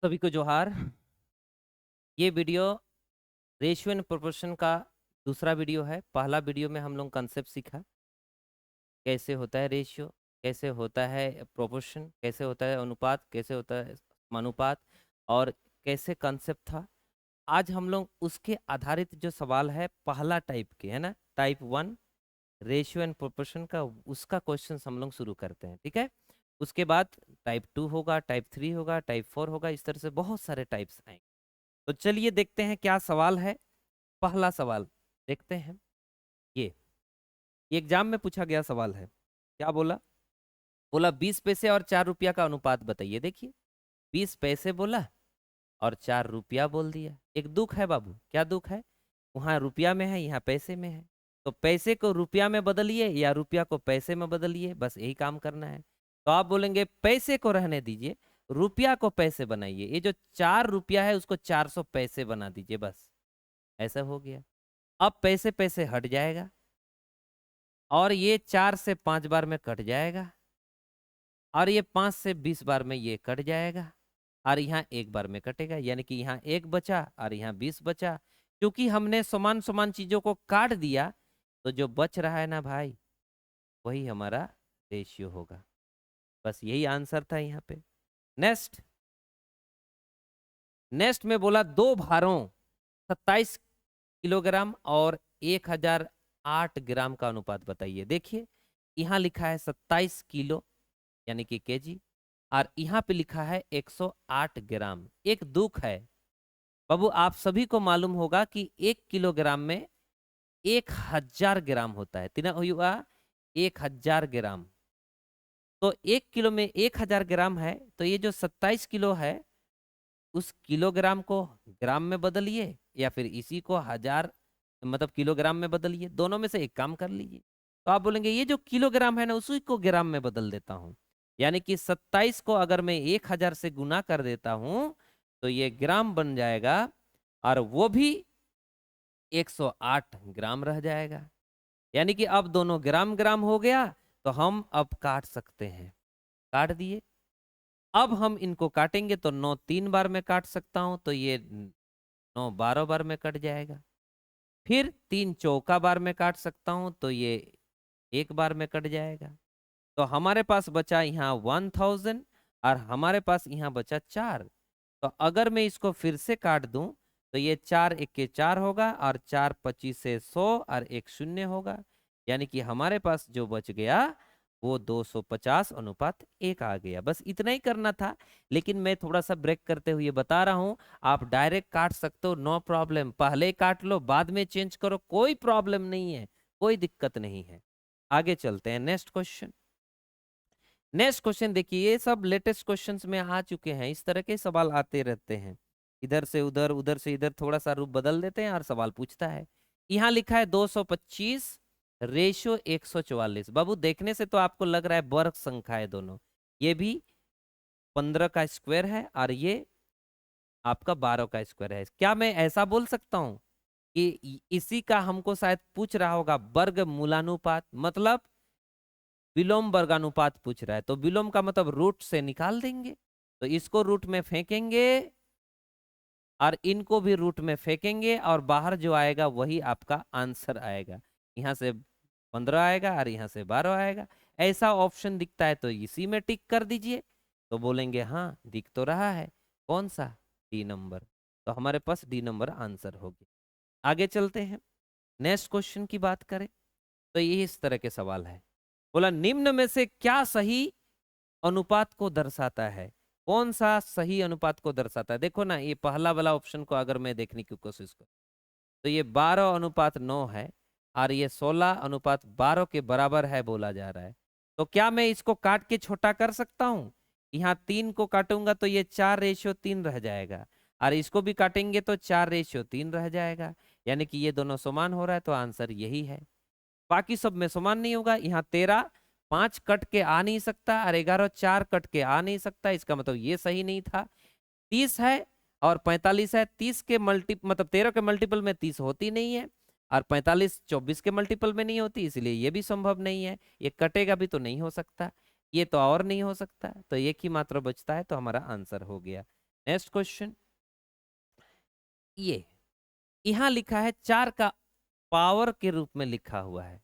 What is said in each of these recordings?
सभी को जोहार। ये वीडियो रेशियो एंड प्रोपोर्शन का दूसरा वीडियो है। पहला वीडियो में हम लोग कंसेप्ट सीखा, कैसे होता है रेशियो, कैसे होता है प्रोपोर्शन, कैसे होता है अनुपात, कैसे होता है समानुपात और कैसे कंसेप्ट था। आज हम लोग उसके आधारित जो सवाल है पहला टाइप के है ना, टाइप 1 रेशियो एंड प्रोपोर्शन का, उसका क्वेश्चन हम लोग शुरू करते हैं। ठीक है, उसके बाद टाइप 2 होगा, टाइप 3 होगा, टाइप 4 होगा, इस तरह से बहुत सारे टाइप्स आएंगे। तो चलिए देखते हैं क्या सवाल है। पहला सवाल देखते हैं। ये एग्जाम में पूछा गया सवाल है। क्या बोला? बोला 20 पैसे और 4 रुपया का अनुपात बताइए। देखिए 20 पैसे बोला और 4 रुपया बोल दिया। एक दुख है बाबू। क्या दुख है? वहां रुपया में है, यहाँ पैसे में है। तो पैसे को रुपया में बदलिए या रुपया को पैसे में बदलिए, बस यही काम करना है। तो आप बोलेंगे पैसे को रहने दीजिए, रुपया को पैसे बनाइए। ये जो 4 रुपया है उसको 400 पैसे बना दीजिए, बस ऐसा हो गया। अब पैसे पैसे हट जाएगा और ये 4 से 5 बार में कट जाएगा और ये 5 से 20 बार में ये कट जाएगा और यहाँ एक बार में कटेगा, यानी कि यहाँ एक बचा और यहाँ 20 बचा। क्योंकि हमने समान समान चीजों को काट दिया तो जो बच रहा है ना भाई, वही हमारा रेशियो होगा। बस यही आंसर था यहाँ पे। नेक्स्ट नेक्स्ट में बोला दो भारों 27 किलोग्राम और 1008 ग्राम का अनुपात बताइए। देखिए यहाँ लिखा है 27 किलो यानी कि केजी और यहाँ पे लिखा है 108 ग्राम। एक दुख है बाबू, आप सभी को मालूम होगा कि 1 किलोग्राम में 1000 ग्राम होता है। तीना हुआ 1000 ग्राम। तो 1 किलो में 1000 ग्राम है, तो ये जो 27 किलो है उस किलोग्राम को ग्राम में बदलिए या फिर इसी को हजार मतलब किलोग्राम में बदलिए, दोनों में से एक काम कर लीजिए। तो आप बोलेंगे ये जो किलोग्राम है ना उसी को ग्राम में बदल देता हूं, यानी कि 27 को अगर मैं 1000 से गुना कर देता हूं तो ये ग्राम बन जाएगा और वो भी 108 ग्राम रह जाएगा। यानी कि अब दोनों ग्राम ग्राम हो गया, तो हम अब काट सकते हैं। काट दिए। अब हम इनको काटेंगे तो 9 3 बार में काट सकता हूं, तो ये 9 12 बार में कट जाएगा। फिर 3 चौका बार में काट सकता हूं, तो ये एक बार में कट जाएगा। तो हमारे पास बचा यहाँ 1000 और हमारे पास यहाँ बचा 4। तो अगर मैं इसको फिर से काट दूं तो ये 4 1 4 होगा और 4 25 से 100 और एक शून्य होगा, यानी कि हमारे पास जो बच गया वो 250:1 आ गया। बस इतना ही करना था, लेकिन मैं थोड़ा सा ब्रेक करते हुए बता रहा हूं। आप डायरेक्ट काट सकते हो, नो प्रॉब्लम। पहले काट लो बाद में चेंज करो, कोई प्रॉब्लम नहीं है, कोई दिक्कत नहीं है। आगे चलते हैं। Next question. नेक्स्ट क्वेश्चन देखिए, ये सब लेटेस्ट क्वेश्चंस में आ चुके हैं। इस तरह के सवाल आते रहते हैं, इधर से उधर उधर से इधर थोड़ा सा रूप बदल देते हैं और सवाल पूछता है। यहाँ लिखा है 225 रेशो 144। बाबू देखने से तो आपको लग रहा है वर्ग संख्या है दोनों। ये भी 15 का स्क्वायर है और ये आपका 12 का स्क्वायर है। क्या मैं ऐसा बोल सकता हूँ कि इसी का हमको शायद पूछ रहा होगा वर्ग मूलानुपात, मतलब विलोम वर्गानुपात पूछ रहा है। तो विलोम का मतलब रूट से निकाल देंगे, तो इसको रूट में फेंकेंगे और इनको भी रूट में फेंकेंगे और बाहर जो आएगा वही आपका आंसर आएगा। यहाँ से 15 आएगा और यहाँ से 12 आएगा। ऐसा ऑप्शन दिखता है तो इसी में टिक कर दीजिए। तो बोलेंगे हाँ दिख तो रहा है, कौन सा? D number. तो हमारे पास डी नंबर आंसर हो गया। आगे चलते हैं। नेक्स्ट क्वेश्चन की बात करें तो ये इस तरह के सवाल है। बोला निम्न में से क्या सही अनुपात को दर्शाता है? कौन सा सही अनुपात को दर्शाता है? देखो ना, ये पहला वाला ऑप्शन को अगर मैं देखने की कोशिश करूं तो ये 12:9 है और ये 16:12 के बराबर है बोला जा रहा है। तो क्या मैं इसको काट के छोटा कर सकता हूं? यहाँ 3 को काटूंगा तो ये 4:3 रह जाएगा और इसको भी काटेंगे तो 4:3 रह जाएगा, यानी कि ये दोनों समान हो रहा है। तो आंसर यही है। बाकी सब में समान नहीं होगा। यहाँ 13 5 कट के आ नहीं सकता और 11 4 कट के आ नहीं सकता, इसका मतलब ये सही नहीं था। 30 है और 45 है। 30 के मल्टी मतलब 13 के मल्टीपल में 30 होती नहीं है और 45 24 के मल्टीपल में नहीं होती, इसलिए ये भी संभव नहीं है। ये कटेगा भी तो नहीं हो सकता, ये तो और नहीं हो सकता। तो एक ही मात्र बचता है, तो हमारा आंसर हो गया। नेक्स्ट क्वेश्चन, ये यहाँ लिखा है 4 का पावर के रूप में लिखा हुआ है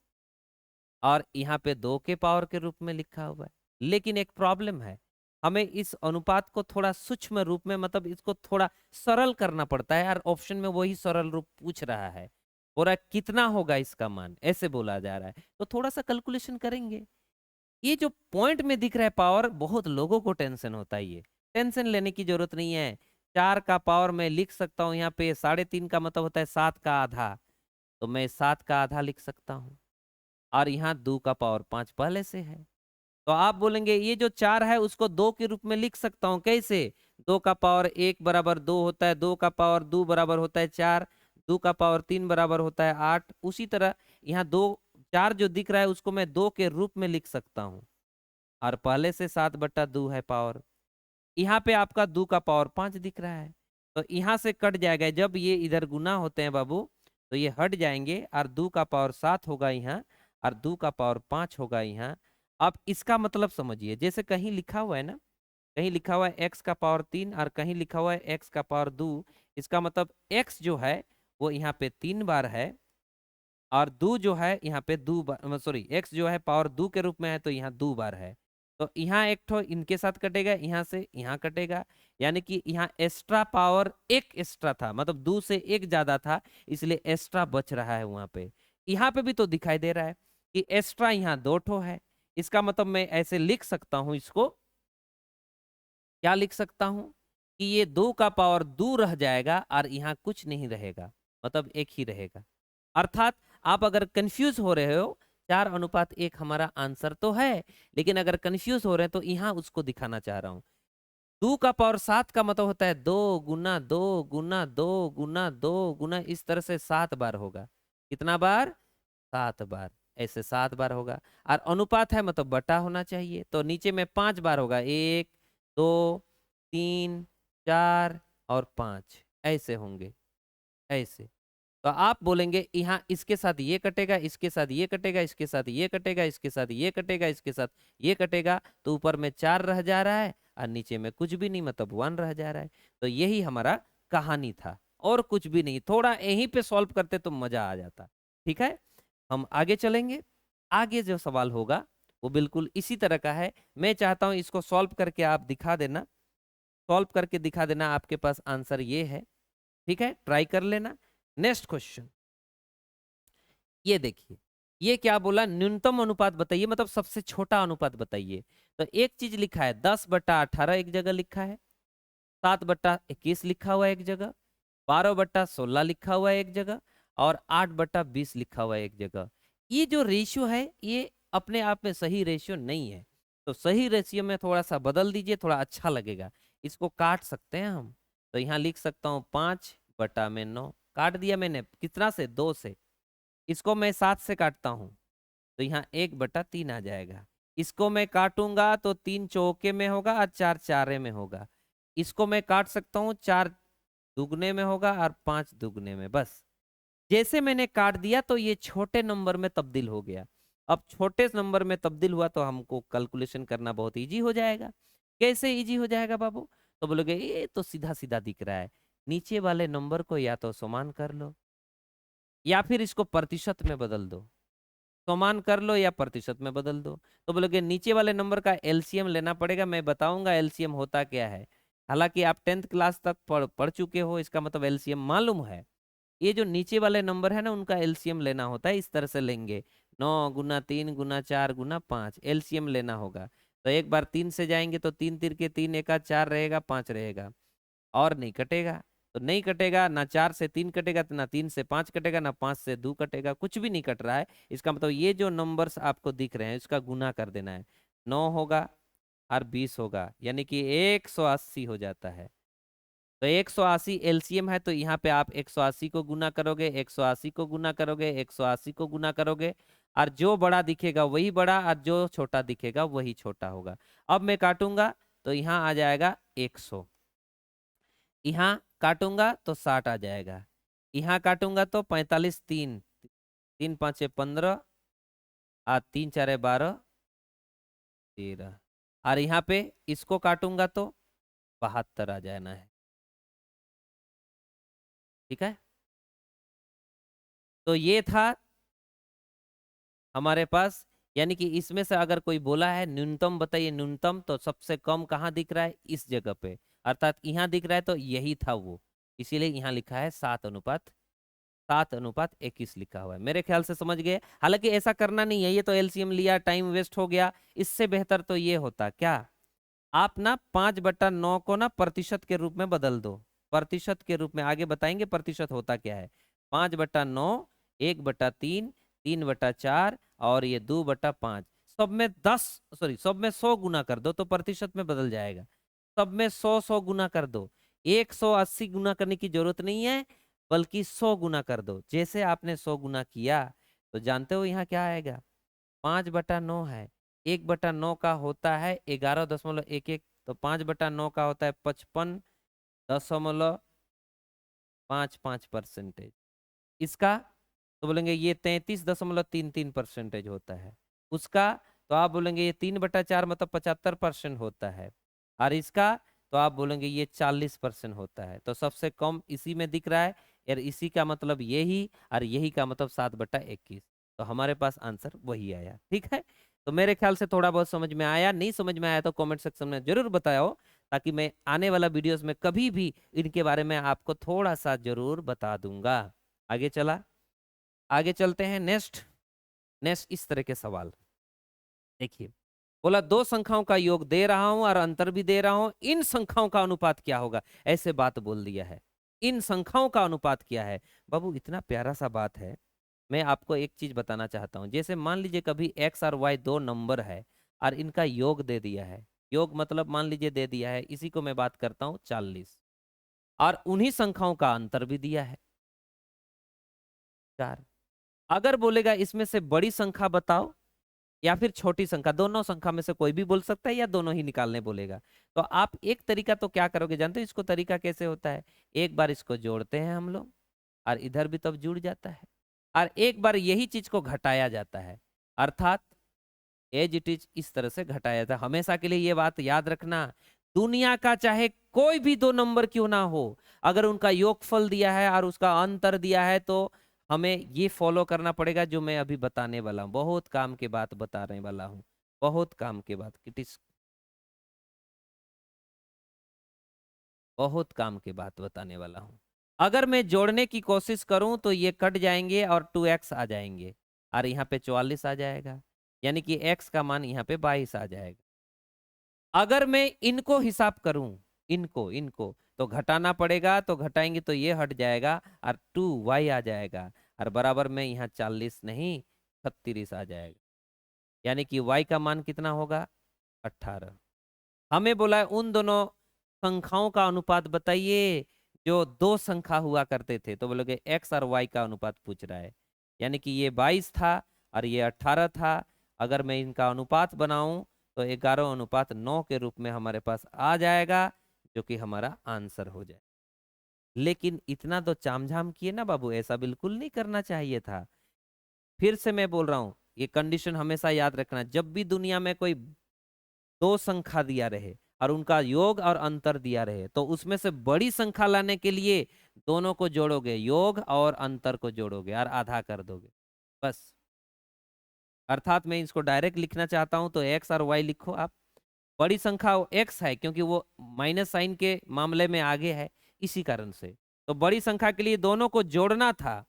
और यहाँ पे 2 के पावर के रूप में लिखा हुआ है, लेकिन एक प्रॉब्लम है, हमें इस अनुपात को थोड़ा सूक्ष्म रूप में, मतलब इसको थोड़ा सरल करना पड़ता है, और ऑप्शन में वही सरल रूप पूछ रहा है, बोल रहा है कितना होगा इसका मान, ऐसे बोला जा रहा है, तो थोड़ा सा कैलकुलेशन करेंगे। ये जो पॉइंट में दिख रहा है पावर, बहुत लोगों को टेंशन होता है, ये टेंशन लेने की जरूरत नहीं है। 4 का पावर मैं लिख सकता हूँ, यहाँ पे 3.5 का मतलब होता है 7 का आधा, तो मैं 7 का आधा लिख सकता हूँ, और यहाँ 2 का पावर 5 पहले से है, तो आप बोलेंगे ये जो 4 है उसको 2 के रूप में लिख सकता हूँ, कैसे? 2 का पावर 1 बराबर 2 होता है, 2 का पावर 2 बराबर होता है 4, 2 का पावर 3 बराबर होता है 8, उसी तरह यहाँ 4 जो दिख रहा है उसको मैं 2 के रूप में लिख सकता हूँ, और पहले से 7/2 है पावर। यहाँ पे आपका 2 का पावर 5 दिख रहा है, तो यहाँ से कट जाएगा, जब ये इधर गुना होते हैं बाबू तो ये हट जाएंगे, और 2 का पावर 7 होगा यहाँ, और 2 का पावर 5 होगा यहाँ। अब इसका मतलब समझिए, जैसे कहीं लिखा हुआ है ना, कहीं लिखा हुआ है x का पावर 3 और कहीं लिखा हुआ है x का पावर 2, इसका मतलब x जो है वो यहाँ पे 3 बार है, और 2 जो है यहाँ पे 2 बार, सॉरी x जो है पावर 2 के रूप में है, तो यहाँ 2 बार है, तो यहाँ एक ठो इनके साथ कटेगा, यहाँ से यहाँ कटेगा, यानी कि यहाँ एक्स्ट्रा पावर एक एक्स्ट्रा था, मतलब 2 से 1 ज्यादा था, इसलिए एक्स्ट्रा बच रहा है वहां पे। यहाँ पे भी तो दिखाई दे रहा है कि एक्स्ट्रा यहाँ 2 ठो है, इसका मतलब मैं ऐसे लिख सकता हूँ इसको, क्या लिख सकता हूँ कि ये 2 का पावर 2 रह जाएगा और यहाँ कुछ नहीं रहेगा, मतलब एक ही रहेगा। अर्थात आप अगर कंफ्यूज हो रहे हो, 4:1 हमारा आंसर तो है, लेकिन अगर कंफ्यूज हो रहे हैं तो यहाँ उसको दिखाना चाह रहा हूँ। 2 का पावर 7 का मतलब होता है 2 गुना 2 गुना 2 गुना 2 गुना, इस तरह से 7 बार होगा। कितना बार? 7 बार, ऐसे 7 बार होगा, और अनुपात है मतलब बटा होना चाहिए, तो नीचे में 5 बार होगा, 1 2 3 4 और 5, ऐसे होंगे, ऐसे। तो आप बोलेंगे यहाँ इसके साथ ये कटेगा, इसके साथ ये कटेगा, इसके साथ ये कटेगा, इसके साथ ये कटेगा, इसके साथ ये कटेगा, तो ऊपर में 4 रह जा रहा है और नीचे में कुछ भी नहीं, मतलब 1 रह जा रहा है। तो यही हमारा कहानी था, और कुछ भी नहीं, थोड़ा यहीं पे सॉल्व करते तो मजा आ जाता। ठीक है, हम आगे चलेंगे। आगे जो सवाल होगा वो बिल्कुल इसी तरह का है, मैं चाहता हूं इसको सॉल्व करके आप दिखा देना, सॉल्व करके दिखा देना, आपके पास आंसर ये है। ठीक है, ट्राई कर लेना। नेक्स्ट क्वेश्चन, ये देखिए, ये क्या बोला, न्यूनतम अनुपात बताइए, मतलब सबसे छोटा अनुपात बताइए। तो एक चीज लिखा है 10/18 एक जगह लिखा है, 7/21 लिखा हुआ है एक जगह, 12/16 लिखा हुआ है एक जगह, और 8/20 लिखा हुआ है एक जगह। ये जो रेशियो है ये अपने आप में सही रेशियो नहीं है, तो सही रेशियो में थोड़ा सा बदल दीजिए, थोड़ा अच्छा लगेगा। इसको काट सकते हैं हम, तो यहाँ लिख सकता हूँ 5/9, काट दिया मैंने, कितना से? 2 से। इसको मैं 7 से काटता हूँ, तो यहाँ 1/3 आ जाएगा। इसको मैं काटूंगा तो 3 चौके में होगा और 4 चारे में होगा। इसको मैं काट सकता हूँ, 4 दुगने में होगा और 5 दुगने में, बस। जैसे मैंने काट दिया तो ये छोटे नंबर में तब्दील हो गया। अब छोटे नंबर में तब्दील हुआ तो हमको कैलकुलेशन करना बहुत इजी हो जाएगा। कैसे इजी हो जाएगा बाबू? तो बोलोगे ये तो सीधा सीधा दिख रहा है, नीचे वाले नंबर को या तो समान कर लो या फिर इसको प्रतिशत में बदल दो, समान कर लो या प्रतिशत में बदल दो। तो बोलोगे नीचे वाले नंबर का एलसीएम लेना पड़ेगा, मैं बताऊंगा एलसीएम होता क्या है। हालांकि आप 10th क्लास तक पढ़ चुके हो, इसका मतलब एलसीएम मालूम है। ये जो नीचे वाले नंबर है ना, उनका एलसीएम लेना होता है, इस तरह से लेंगे, 9 × 3 × 4 × 5 एलसीएम लेना होगा। तो एक बार 3 से जाएंगे तो 3 तीर के 3 एका 4 रहेगा, 5 रहेगा, और नहीं कटेगा, तो नहीं कटेगा ना, 4 से 3 कटेगा, तो ना 3 से 5 कटेगा, ना 5 से 2 कटेगा, कुछ भी नहीं कट रहा है। इसका मतलब ये जो नंबर्स आपको दिख रहे हैं इसका गुना कर देना है, 9 होगा और 20 होगा, यानी कि 180 हो जाता है। तो 180 एलसीएम है, तो यहाँ पे आप 180 को गुना करोगे, 180 को गुना करोगे, 180 को गुना करोगे, और जो बड़ा दिखेगा वही बड़ा और जो छोटा दिखेगा वही छोटा होगा। अब मैं काटूंगा तो यहाँ आ जाएगा 100, यहाँ काटूंगा तो 60 आ जाएगा, यहाँ काटूंगा तो 45, 3 3 5 15 और 3 4 12 13, और यहाँ पे इसको काटूंगा तो 72 आ जाना है। ठीक है, तो ये था हमारे पास, यानी कि इसमें से अगर कोई बोला है न्यूनतम बताइए न्यूनतम, तो सबसे कम कहाँ दिख रहा है, इस जगह पे, अर्थात यहाँ दिख रहा है, तो यही था वो, इसीलिए यहाँ लिखा है 7:21 लिखा हुआ है। मेरे ख्याल से समझ गए। हालांकि ऐसा करना नहीं है, ये तो एलसीएम लिया, टाइम वेस्ट हो गया। इससे बेहतर तो ये होता क्या, आप ना 5/9 को ना प्रतिशत के रूप में बदल दो, प्रतिशत के रूप में, आगे बताएंगे प्रतिशत होता क्या है। 5/9, 1/3, 3/4 और ये 2/5, सब में 10, सॉरी सब में 100 गुना कर दो तो प्रतिशत में बदल जाएगा। सब में 100 गुना कर दो, 180 गुना करने की जरूरत नहीं है, बल्कि 100 गुना कर दो। जैसे आपने 100 गुना किया तो जानते हो यहाँ क्या आएगा, 5/9 है, 1/9 का होता है 11.11, तो 5/9 का होता है 55.55%। इसका तो बोलेंगे ये 33.33% होता है। उसका तो आप बोलेंगे ये 3/4 मतलब 75% होता है। और इसका तो आप बोलेंगे ये 40% होता है। तो सबसे कम इसी में दिख रहा है, और इसी का मतलब यही, और यही का मतलब 7/21। तो हमारे पास आंसर वही आया। ठीक है, तो मेरे ख्याल से थोड़ा बहुत समझ में आया, नहीं समझ में आया तो कमेंट सेक्शन में जरूर बताओ, ताकि मैं आने वाला वीडियोस में कभी भी इनके बारे में आपको थोड़ा सा जरूर बता दूंगा। आगे चला, आगे चलते हैं। नेक्स्ट नेक्स्ट इस तरह के सवाल देखिए, बोला दो संख्याओं का योग दे रहा हूं और अंतर भी दे रहा हूं, इन संख्याओं का अनुपात क्या होगा। ऐसे बात बोल दिया है, इन संख्याओं का अनुपात क्या है। बाबू इतना प्यारा सा बात है। मैं आपको एक चीज बताना चाहता हूं, जैसे मान लीजिए कभी एक्स और वाई दो नंबर है और इनका योग दे दिया है, योग मतलब मान लीजिए दे दिया है, इसी को मैं बात करता हूं 40, और उन्हीं संख्याओं का अंतर भी दिया है 4। अगर बोलेगा इसमें से बड़ी संख्या बताओ या फिर छोटी संख्या, दोनों संख्या में से कोई भी बोल सकता है या दोनों ही निकालने बोलेगा, तो आप एक तरीका तो क्या करोगे जानते हो इसको, तरीका कैसे होता है, एक बार इसको जोड़ते हैं हम लोग और इधर भी तब जुड़ जाता है, और एक बार यही चीज को घटाया जाता है, अर्थात एज इट इज इस तरह से घटाया जाता है। हमेशा के लिए ये बात याद रखना, दुनिया का चाहे कोई भी दो नंबर क्यों ना हो, अगर उनका योगफल दिया है और उसका अंतर दिया है, तो हमें ये फॉलो करना पड़ेगा जो मैं अभी बताने वाला हूँ। बहुत काम की बात बताने वाला हूँ, बहुत काम की बात, बहुत काम की बात बताने वाला हूँ। अगर मैं जोड़ने की कोशिश करूं तो ये कट जाएंगे और 2x आ जाएंगे, और यहाँ पे 44 आ जाएगा, यानी कि x का मान यहाँ पे 22 आ जाएगा। अगर मैं इनको हिसाब करूं, इनको इनको तो घटाना पड़ेगा, तो घटाएंगे तो ये हट जाएगा और 2y आ जाएगा, और बराबर में यहाँ 40 नहीं 36 आ जाएगा, यानी कि y का मान कितना होगा 18। हमें बोला है उन दोनों संख्याओं का अनुपात बताइए जो दो संख्या हुआ करते थे, तो बोलोगे x और y का अनुपात पूछ रहा है, यानी कि ये 22 था और ये 18 था। अगर मैं इनका अनुपात बनाऊं तो 11:9 के रूप में हमारे पास आ जाएगा, जो कि हमारा आंसर हो जाए। लेकिन इतना तो चामझाम किए ना बाबू, ऐसा बिल्कुल नहीं करना चाहिए था। फिर से मैं बोल रहा हूं, ये कंडीशन हमेशा याद रखना, जब भी दुनिया में कोई दो संख्या दिया रहे और उनका योग और अंतर दिया रहे, तो उसमें से बड़ी संख्या लाने के लिए दोनों को जोड़ोगे, योग और अंतर को जोड़ोगे और आधा कर दोगे, बस। अर्थात मैं इसको डायरेक्ट लिखना चाहता हूं तो एक्स और वाई लिखो आप। बड़ी संख्या एक्स है क्योंकि वो माइनस साइन के मामले में आगे है, इसी कारण से। तो बड़ी संख्या के लिए दोनों को जोड़ना था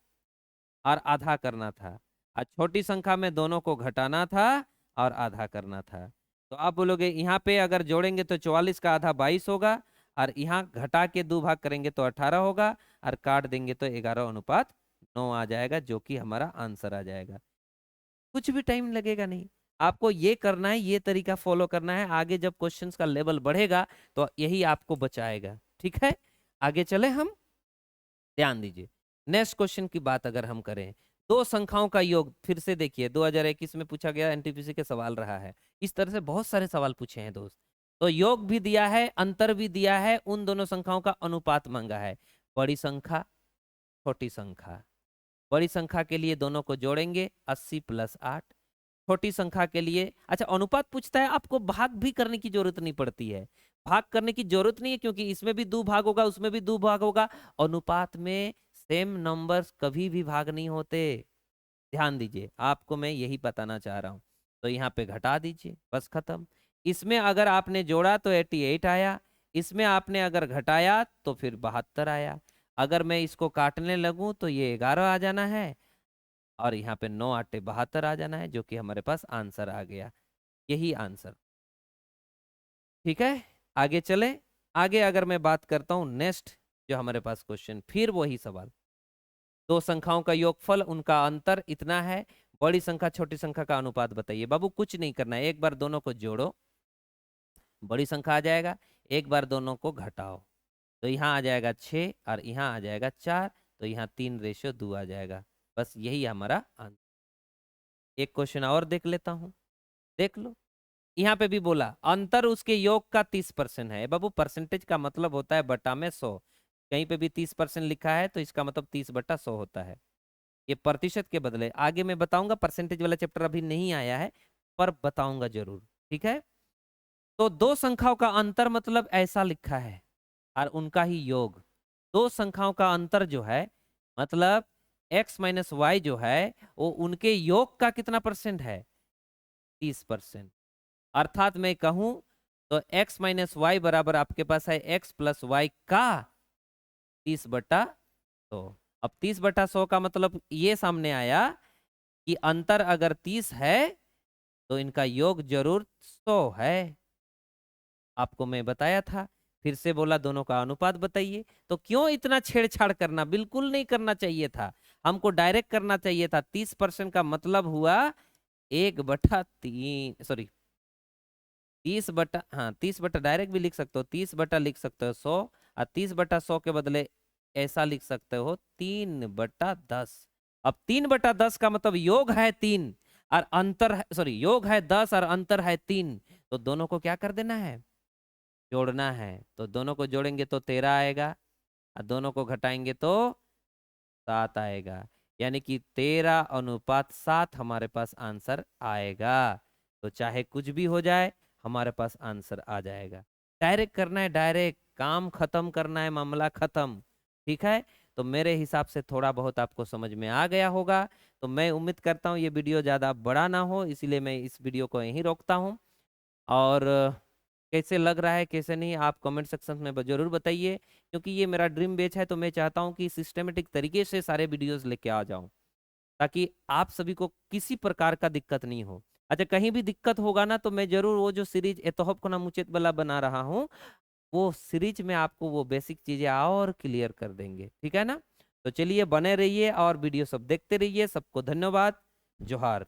और आधा करना था, और छोटी संख्या में दोनों को घटाना था और आधा करना था। तो आप बोलोगे यहाँ पे अगर जोड़ेंगे तो 44 का आधा 22 होगा, और यहाँ घटा के 2 भाग करेंगे तो 18 होगा, और काट देंगे तो 11:9 आ जाएगा, जो कि हमारा आंसर आ जाएगा। कुछ भी टाइम लगेगा नहीं, आपको ये करना है, ये तरीका फॉलो करना है। आगे जब क्वेश्चंस का लेवल बढ़ेगा तो यही आपको बचाएगा। ठीक है, आगे चले हम, ध्यान दीजिए। नेक्स्ट क्वेश्चन की बात अगर हम करें, दो संख्याओं का योग, फिर से देखिए 2021 में पूछा गया, एनटीपीसी के सवाल रहा है। इस तरह से बहुत सारे सवाल पूछे हैं दोस्त। तो योग भी दिया है, अंतर भी दिया है, उन दोनों संख्याओं का अनुपात मांगा है, बड़ी संख्या छोटी संख्या। बड़ी संख्या के लिए दोनों को जोड़ेंगे 80 + 8, छोटी संख्या के लिए, अच्छा अनुपात पूछता है, आपको भाग भी करने की जरूरत नहीं पड़ती है, भाग करने की जरूरत नहीं है, क्योंकि इसमें भी 2 भाग होगा, उसमें भी 2 भाग होगा। अनुपात में सेम नंबर्स कभी भी भाग नहीं होते, ध्यान दीजिए, आपको मैं यही बताना चाह रहा हूँ। तो यहाँ पे घटा दीजिए, बस खत्म। इसमें अगर आपने जोड़ा तो 88 आया, इसमें आपने अगर घटाया तो फिर 72 आया। अगर मैं इसको काटने लगूं तो ये 11 आ जाना है, और यहाँ पे 9 8 72 आ जाना है, जो कि हमारे पास आंसर आ गया। यही आंसर। ठीक है, आगे चले। आगे अगर मैं बात करता हूँ नेक्स्ट जो हमारे पास क्वेश्चन, फिर वही सवाल, दो संख्याओं का योगफल, उनका अंतर इतना है, बड़ी संख्या छोटी संख्या का अनुपात बताइए। बाबू कुछ नहीं करना है, एक बार दोनों को जोड़ो, बड़ी संख्या आ जाएगा, एक बार दोनों को घटाओ, तो यहाँ आ जाएगा 6 और यहाँ आ जाएगा 4, तो यहाँ 3:2 आ जाएगा। बस यही हमारा आंसर। एक क्वेश्चन और देख लेता हूँ, देख लो। यहाँ पे भी बोला अंतर उसके योग का 30% है। बाबू परसेंटेज का मतलब होता है बटा में 100, कहीं पे भी 30% लिखा है तो इसका मतलब 30/100 होता है। ये प्रतिशत के बदले आगे मैं बताऊंगा, परसेंटेज वाला चैप्टर अभी नहीं आया है पर बताऊंगा जरूर। ठीक है, तो दो संख्याओं का अंतर मतलब ऐसा लिखा है, और उनका ही योग। दो संख्याओं का अंतर जो है मतलब x माइनस वाई जो है वो उनके योग का कितना परसेंट है, 30%। अर्थात मैं कहूं तो x माइनस वाई बराबर आपके पास है x प्लस वाई का 30/100। अब 30/100 का मतलब ये सामने आया कि अंतर अगर 30 है तो इनका योग जरूर 100 है। आपको मैं बताया था, फिर से बोला दोनों का अनुपात बताइए। तो क्यों इतना छेड़छाड़ करना, बिल्कुल नहीं करना चाहिए था, हमको डायरेक्ट करना चाहिए था। 30% का मतलब हुआ 1/3, सॉरी 30 बटा, हाँ 30 बटा डायरेक्ट भी लिख सकते हो, 30 बटा लिख सकते हो 100, और 30/100 के बदले ऐसा लिख सकते हो 3/10। अब 3/10 का मतलब योग है 3 और अंतर है, सॉरी योग है 10 और अंतर है 3, तो दोनों को क्या कर देना है, जोड़ना है। तो दोनों को जोड़ेंगे तो 13 आएगा, और दोनों को घटाएंगे तो 7 आएगा, यानी कि 13:7 हमारे पास आंसर आएगा। तो चाहे कुछ भी हो जाए हमारे पास आंसर आ जाएगा। डायरेक्ट करना है, डायरेक्ट काम खत्म करना है, मामला खत्म। ठीक है, तो मेरे हिसाब से थोड़ा बहुत आपको समझ में आ गया होगा। तो मैं उम्मीद करता हूँ ये वीडियो ज़्यादा बड़ा ना हो, इसीलिए मैं इस वीडियो को यहीं रोकता हूँ। और कैसे लग रहा है कैसे नहीं आप कमेंट सेक्शन में जरूर बताइए, क्योंकि ये मेरा ड्रीम बैच है, तो मैं चाहता हूँ कि सिस्टमेटिक तरीके से सारे वीडियोस लेके आ जाऊं, ताकि आप सभी को किसी प्रकार का दिक्कत नहीं हो। अच्छा कहीं भी दिक्कत होगा ना तो मैं जरूर वो जो सीरीज एतोहब को मुचेत वाला बना रहा हूँ, वो सीरीज में आपको वो बेसिक चीजें और क्लियर कर देंगे। ठीक है ना, तो चलिए बने रहिए और वीडियो सब देखते रहिए। सबको धन्यवाद, जोहार।